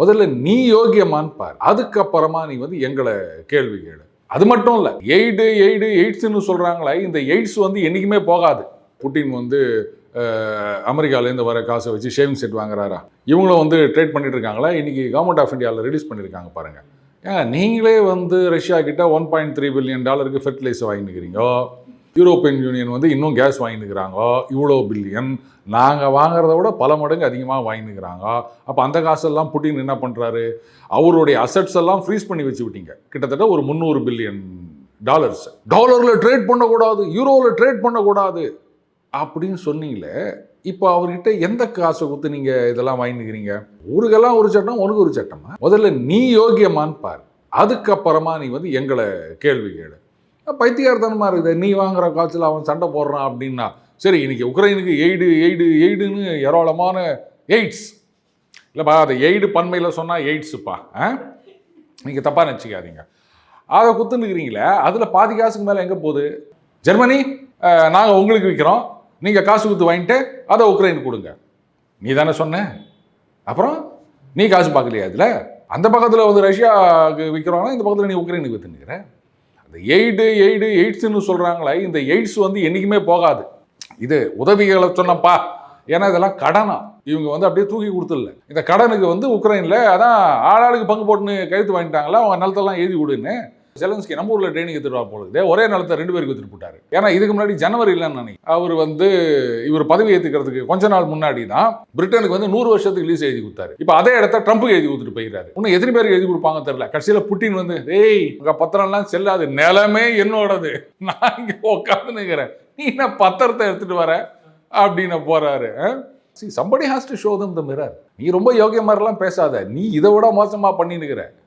முதல்ல நீ யோகியமான்னு பாரு, அதுக்கப்புறமா நீ வந்து எங்களை கேள்வி கேளு. அது மட்டும் இல்ல, எய்ட்ஸ்ன்னு சொல்றாங்களே, இந்த எய்ட்ஸ் வந்து என்னைக்குமே போகாது. புட்டின் வந்து அமெரிக்காலேருந்து வர காசை வச்சு ஷேவிங் செட் வாங்குறாரா? இவங்களும் வந்து ட்ரேட் பண்ணிட்டு இருக்காங்களா? இன்னைக்கு கவர்மெண்ட் ஆஃப் இந்தியாவில் ரிலீஸ் பண்ணியிருக்காங்க பாருங்க. ஏங்க நீங்களே வந்து ரஷ்யா கிட்ட $1.3 பில்லியன் ஃபெர்டிலைசர் வாங்கிக்கிறீங்க, யூரோப்பியன் யூனியன் வந்து இன்னும் கேஸ் வாங்கிக்கிறாங்க, இவ்வளோ பில்லியன். நாங்கள் வாங்குறத விட பல மடங்கு அதிகமாக வாங்கிக்கிறாங்க. அப்போ அந்த காசெல்லாம் புட்டின் என்ன பண்ணுறாரு? அவருடைய அசட்ஸ் எல்லாம் ஃப்ரீஸ் பண்ணி வச்சு விட்டீங்க. கிட்டத்தட்ட ஒரு $300 பில்லியன். டாலரில் ட்ரேட் பண்ணக்கூடாது, யூரோவில் ட்ரேட் பண்ணக்கூடாது அப்படின்னு சொன்னீங்களே. இப்போ அவர்கிட்ட எந்த காசை கொடுத்து நீங்கள் இதெல்லாம் வாங்கிக்கிறீங்க? ஊருக்கெல்லாம் ஒரு சட்டம், உனக்கு ஒரு சட்டமா? முதல்ல நீ யோகியமான்னு பாரு, அதுக்கப்புறமா நீ வந்து எங்களை கேள்வி கேளு. பைத்தியார்த்தனமா இருக்குது. நீ வாங்குற காய்ச்சல் அவன் சண்டை போடுறான் அப்படின்னா சரி. இன்னைக்கு உக்ரைனுக்கு எய்டுன்னு ஏராளமான எய்ட்ஸ் இல்லைப்பா. அதை எய்டு பன்மையில் சொன்னால் எய்ட்ஸுப்பா, நீங்கள் தப்பாக நினச்சிக்காதீங்க. அதை குத்துனுக்கிறீங்களே, அதில் பாதி காசுக்கு மேலே எங்கே போகுது? ஜெர்மனி நாங்கள் உங்களுக்கு விற்கிறோம், நீங்கள் காசு கொடுத்து வாங்கிட்டு அதை உக்ரைனுக்கு கொடுங்க. நீ தானே சொன்ன. அப்புறம் நீ காசு பார்க்கலையா? அதில் அந்த பக்கத்தில் வந்து ரஷ்யாவுக்கு விற்கிறோன்னா இந்த பக்கத்தில் நீ உக்ரைனுக்கு விற்றுனுக்கிற. அந்த எய்ட்ஸ்ன்னு சொல்கிறாங்களே, இந்த எய்ட்ஸ் வந்து என்றைக்குமே போகாது. இது உதவிகளை சொன்னப்பா, ஏன்னா இதெல்லாம் கடனா. இவங்க வந்து அப்படியே தூக்கி கொடுத்துடல. இந்த கடனுக்கு வந்து உக்ரைனில் அதான் ஆளாளுக்கு பங்கு போட்டுன்னு கழுத்து வாங்கிட்டாங்களா, அவங்க நிலத்தெல்லாம் எழுதி விடுன்னு. செலன்ஸ்கி நம்ம ஊரில் ட்ரைனிங் எடுத்துட்டு போகுது, ஒரே நிலத்தை 2 பேருக்கு எடுத்துட்டு போட்டாரு. ஏன்னா இதுக்கு முன்னாடி ஜனவரி இல்லைன்னு நினைக்கிறேன், அவர் வந்து இவர் பதவி ஏற்றுக்கிறதுக்கு கொஞ்ச நாள் முன்னாடி தான் பிரிட்டனுக்கு வந்து 100 வருஷத்துக்கு லீஸ் எழுதி கொடுத்தாரு. இப்போ அதே இடத்த ட்ரம்ப்புக்கு எழுதி கொடுத்துட்டு போயிடுறாரு. இன்னும் எத்தனை பேருக்கு எழுதி கொடுப்பாங்க தெரியல. கடைசியில் புட்டின் வந்து உங்க பத்திரம்லாம் செல்லாது, நிலமே என்னோடது, நான் இங்கே உட்காந்து நிற்கிறேன், நீ என்ன பத்திரத்தை எடுத்துட்டு வர அப்படின்னு போறாரு. somebody has to show them the mirror. நீ ரொம்ப யோகிய மாதிரிலாம் பேசாத, நீ இதை விட மோசமா பண்ணினுக்கிற.